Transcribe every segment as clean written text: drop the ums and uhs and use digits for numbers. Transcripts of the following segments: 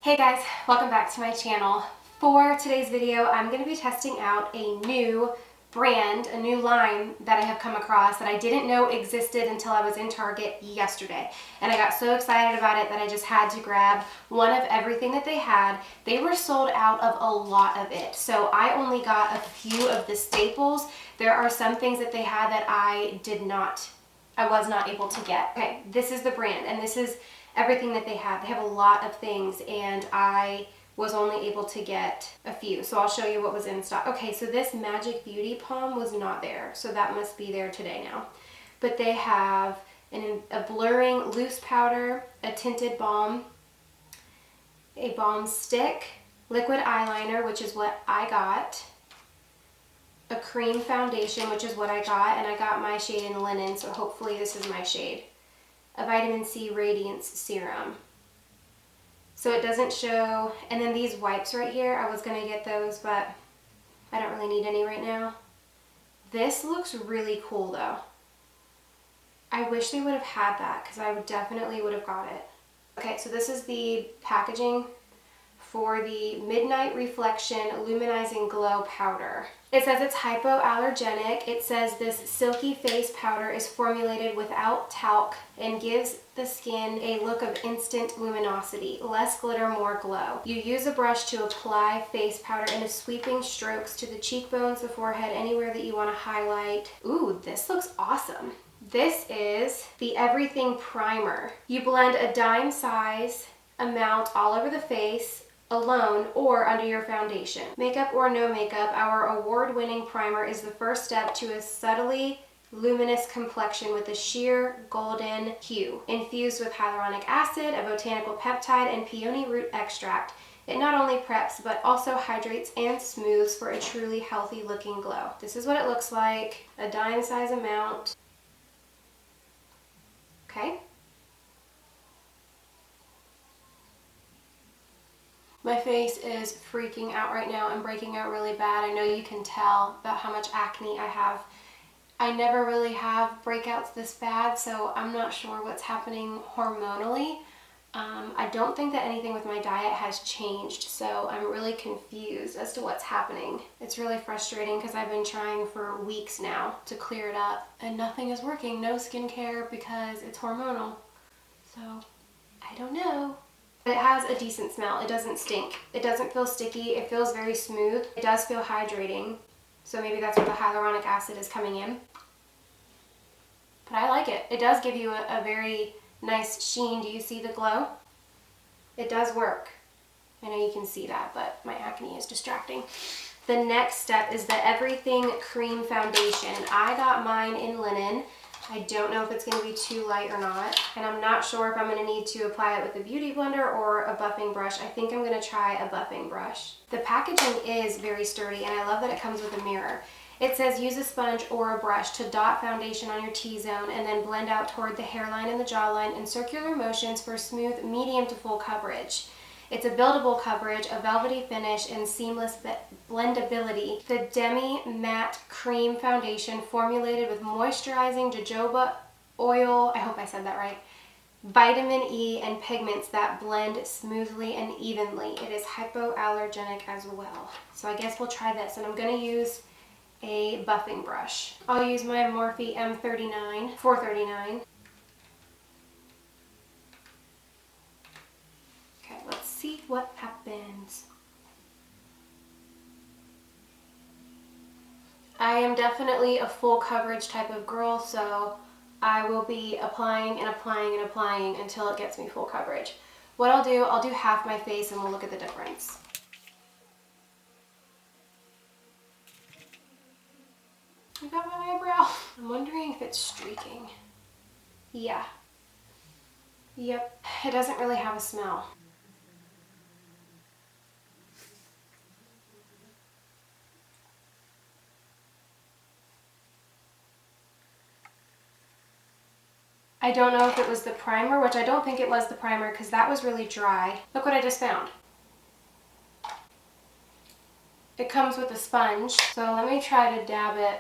Hey guys, welcome back to my channel. For today's video, I'm going to be testing out a new brand, a new line that I have come across that I didn't know existed until I was in Target yesterday. And I got so excited about it that I just had to grab one of everything that they had. They were sold out of a lot of it, so I only got a few of the staples. There are some things that they had that I was not able to get. Okay, this is the brand, and this is everything that they have. They have a lot of things, and I was only able to get a few. So I'll show you what was in stock. Okay, so this Magic Beauty Palm was not there, so that must be there today now. But they have a blurring loose powder, a tinted balm, a balm stick, liquid eyeliner, which is what I got, a cream foundation, which is what I got, and I got my shade in Linen, so hopefully this is my shade. A vitamin C radiance serum. So it doesn't show, and then these wipes right here, I was gonna get those, but I don't really need any right now. This looks really cool though. I wish they would have had that because I definitely would have got it. Okay, so this is the packaging for the Midnight Reflection Luminizing Glow Powder. It says it's hypoallergenic. It says this silky face powder is formulated without talc and gives the skin a look of instant luminosity. Less glitter, more glow. You use a brush to apply face powder in sweeping strokes to the cheekbones, the forehead, anywhere that you want to highlight. Ooh, this looks awesome. This is the Everything Primer. You blend a dime size amount all over the face, alone or under your foundation. Makeup or no makeup, our award-winning primer is the first step to a subtly luminous complexion with a sheer golden hue. Infused with hyaluronic acid, a botanical peptide, and peony root extract, it not only preps but also hydrates and smooths for a truly healthy looking glow. This is what it looks like, a dime size amount. Okay. My face is freaking out right now and breaking out really bad. I know you can tell about how much acne I have. I never really have breakouts this bad, so I'm not sure what's happening hormonally. I don't think that anything with my diet has changed, so I'm really confused as to what's happening. It's really frustrating because I've been trying for weeks now to clear it up, and nothing is working. No skincare because it's hormonal. So, I don't know. It has a decent smell. It doesn't stink. It doesn't feel sticky. It feels very smooth. It does feel hydrating. So maybe that's where the hyaluronic acid is coming in. But I like it. It does give you a very nice sheen. Do you see the glow? It does work. I know you can see that, but my acne is distracting. The next step is the Everything Cream Foundation. I got mine in Linen. I don't know if it's going to be too light or not, and I'm not sure if I'm going to need to apply it with a beauty blender or a buffing brush. I think I'm going to try a buffing brush. The packaging is very sturdy, and I love that it comes with a mirror. It says use a sponge or a brush to dot foundation on your T-zone and then blend out toward the hairline and the jawline in circular motions for smooth, medium to full coverage. It's a buildable coverage, a velvety finish, and seamless blendability. The Demi Matte Cream Foundation formulated with moisturizing jojoba oil, I hope I said that right, vitamin E, and pigments that blend smoothly and evenly. It is hypoallergenic as well. So I guess we'll try this, and I'm going to use a buffing brush. I'll use my Morphe M39, 439. Let's see what happens. I am definitely a full coverage type of girl, so I will be applying and applying and applying until it gets me full coverage. What I'll do half my face and we'll look at the difference. I got my eyebrow. I'm wondering if it's streaking. Yeah. Yep. It doesn't really have a smell. I don't know if it was the primer, which I don't think it was the primer because that was really dry. Look what I just found. It comes with a sponge, so let me try to dab it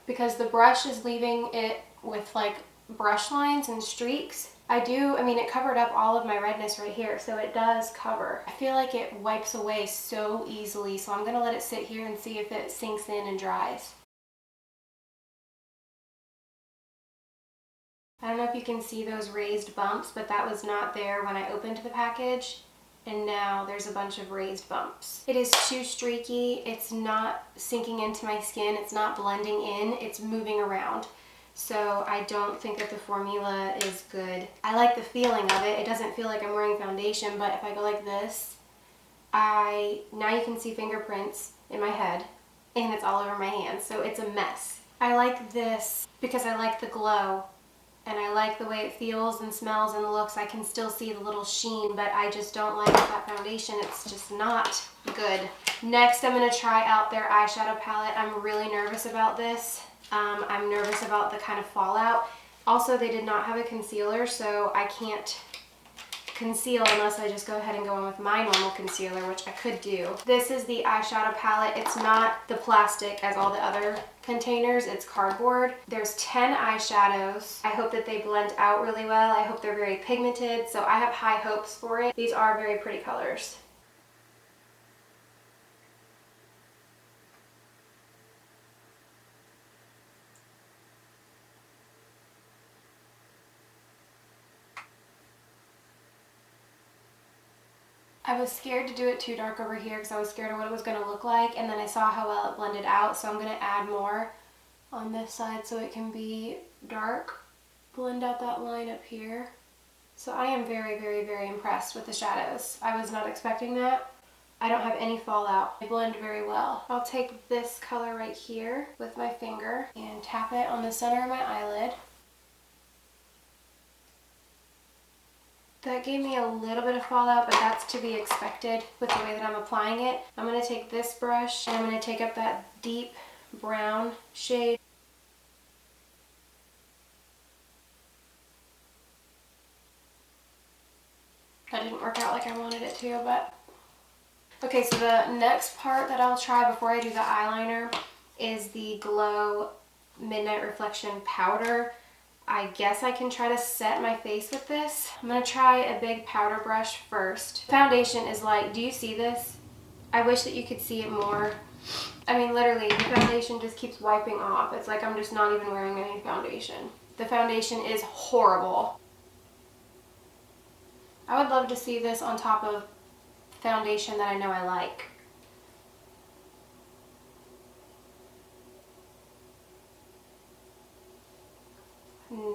because the brush is leaving it with like brush lines and streaks. I mean, it covered up all of my redness right here, so it does cover. I feel like it wipes away so easily, so I'm gonna let it sit here and see if it sinks in and dries. I don't know if you can see those raised bumps, but that was not there when I opened the package, and now there's a bunch of raised bumps. It is too streaky, it's not sinking into my skin, it's not blending in, it's moving around. So I don't think that the formula is good. I like the feeling of it. It doesn't feel like I'm wearing foundation, but if I go like this, now you can see fingerprints in my head, and it's all over my hands, so it's a mess. I like this because I like the glow, and I like the way it feels and smells and looks. I can still see the little sheen, but I just don't like that foundation. It's just not good. Next, I'm gonna try out their eyeshadow palette. I'm really nervous about this. I'm nervous about the kind of fallout. Also, they did not have a concealer, so I can't conceal unless I just go ahead and go in with my normal concealer, which I could do. This is the eyeshadow palette. It's not the plastic as all the other containers, it's cardboard. There's 10 eyeshadows. I hope that they blend out really well. I hope they're very pigmented, so I have high hopes for it. These are very pretty colors. I was scared to do it too dark over here because I was scared of what it was going to look like, and then I saw how well it blended out, so I'm going to add more on this side so it can be dark. Blend out that line up here. So I am very, very, very impressed with the shadows. I was not expecting that. I don't have any fallout. They blend very well. I'll take this color right here with my finger and tap it on the center of my eyelid. That gave me a little bit of fallout, but that's to be expected with the way that I'm applying it. I'm going to take this brush and I'm going to take up that deep brown shade. That didn't work out like I wanted it to, but... Okay, so the next part that I'll try before I do the eyeliner is the Glow Midnight Reflection Powder. I guess I can try to set my face with this. I'm going to try a big powder brush first. Foundation is like, do you see this? I wish that you could see it more. I mean, literally, the foundation just keeps wiping off. It's like I'm just not even wearing any foundation. The foundation is horrible. I would love to see this on top of foundation that I know I like.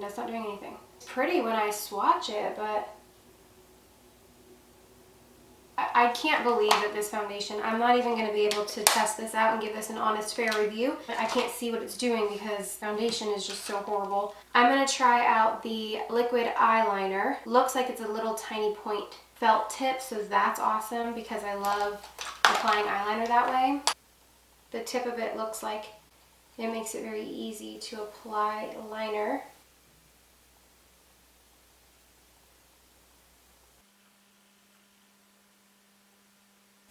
That's not doing anything. It's pretty when I swatch it, but I can't believe that this foundation, I'm not even going to be able to test this out and give this an honest, fair review. I can't see what it's doing because foundation is just so horrible. I'm going to try out the liquid eyeliner. Looks like it's a little tiny point felt tip, so that's awesome because I love applying eyeliner that way. The tip of it looks like it makes it very easy to apply liner.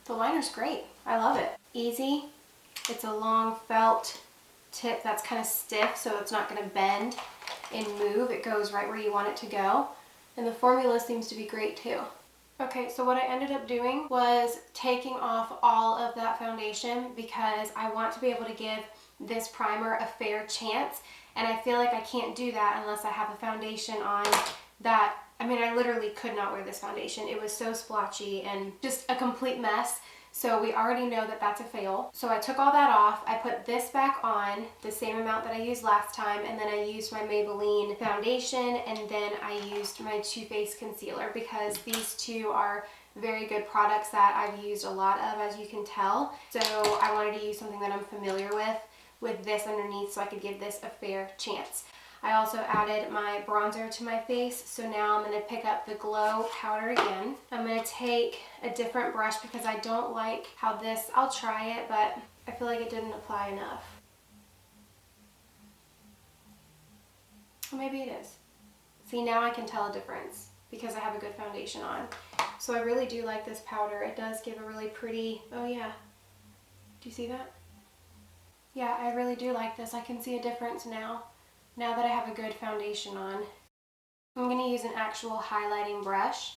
The liner's great. I love it. Easy. It's a long felt tip that's kind of stiff, so it's not going to bend and move. It goes right where you want it to go. And the formula seems to be great too. Okay, so what I ended up doing was taking off all of that foundation because I want to be able to give this primer a fair chance, and I feel like I can't do that unless I have a foundation on that. I mean, I literally could not wear this foundation. It was so splotchy and just a complete mess. So we already know that that's a fail. So I took all that off. I put this back on, the same amount that I used last time, and then I used my Maybelline foundation, and then I used my Too Faced concealer because these two are very good products that I've used a lot of, as you can tell. So I wanted to use something that I'm familiar with this underneath so I could give this a fair chance. I also added my bronzer to my face, so now I'm going to pick up the Glow powder again. I'm going to take a different brush because I don't like how this, I'll try it, but I feel like it didn't apply enough. Or maybe it is. See, now I can tell a difference because I have a good foundation on. So I really do like this powder. It does give a really pretty, oh yeah, do you see that? Yeah, I really do like this. I can see a difference now that I have a good foundation on. I'm going to use an actual highlighting brush.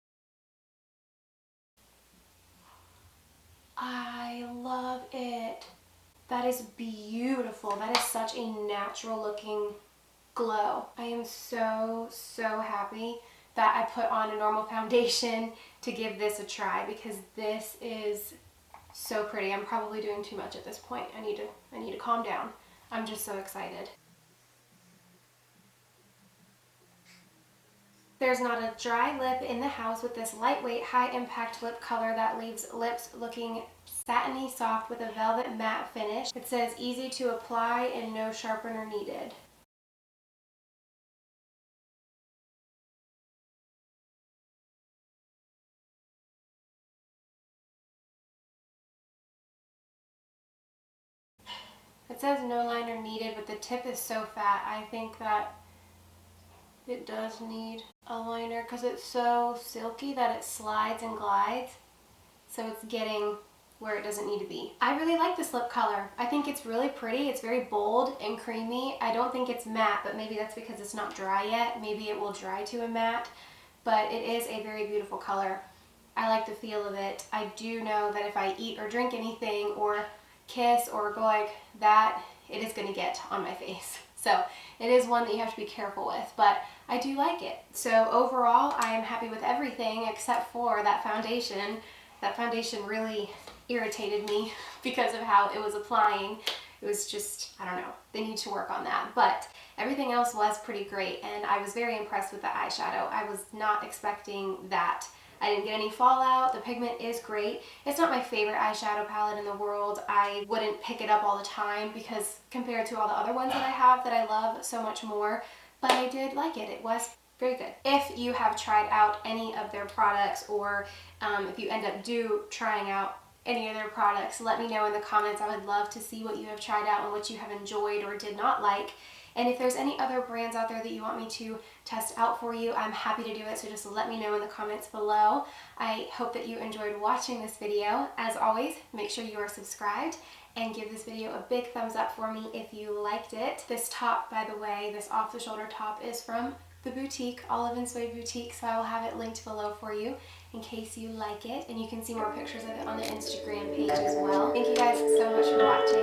I love it. That is beautiful. That is such a natural looking glow. I am so, so happy that I put on a normal foundation to give this a try, because this is so pretty. I'm probably doing too much at this point. I need to calm down. I'm just so excited. There's not a dry lip in the house with this lightweight, high-impact lip color that leaves lips looking satiny soft with a velvet matte finish. It says easy to apply and no sharpener needed. It says no liner needed, but the tip is so fat. I think that it does need a liner because it's so silky that it slides and glides. So it's getting where it doesn't need to be. I really like this lip color. I think it's really pretty. It's very bold and creamy. I don't think it's matte, but maybe that's because it's not dry yet. Maybe it will dry to a matte, but it is a very beautiful color. I like the feel of it. I do know that if I eat or drink anything or kiss or go like that, it is going to get on my face. So it is one that you have to be careful with, but I do like it. So overall, I am happy with everything except for that foundation. That foundation really irritated me because of how it was applying. It was just, I don't know, they need to work on that. But everything else was pretty great, and I was very impressed with the eyeshadow. I was not expecting that. I didn't get any fallout. The pigment is great. It's not my favorite eyeshadow palette in the world. I wouldn't pick it up all the time because compared to all the other ones that I have that I love so much more, but I did like it. It was very good. If you have tried out any of their products, or if you end up trying out any of their products, let me know in the comments. I would love to see what you have tried out and what you have enjoyed or did not like. And if there's any other brands out there that you want me to test out for you, I'm happy to do it, so just let me know in the comments below. I hope that you enjoyed watching this video. As always, make sure you are subscribed and give this video a big thumbs up for me if you liked it. This top, by the way, this off-the-shoulder top is from the boutique, Olive Suede Boutique, so I will have it linked below for you in case you like it, and you can see more pictures of it on the Instagram page as well. Thank you guys so much for watching.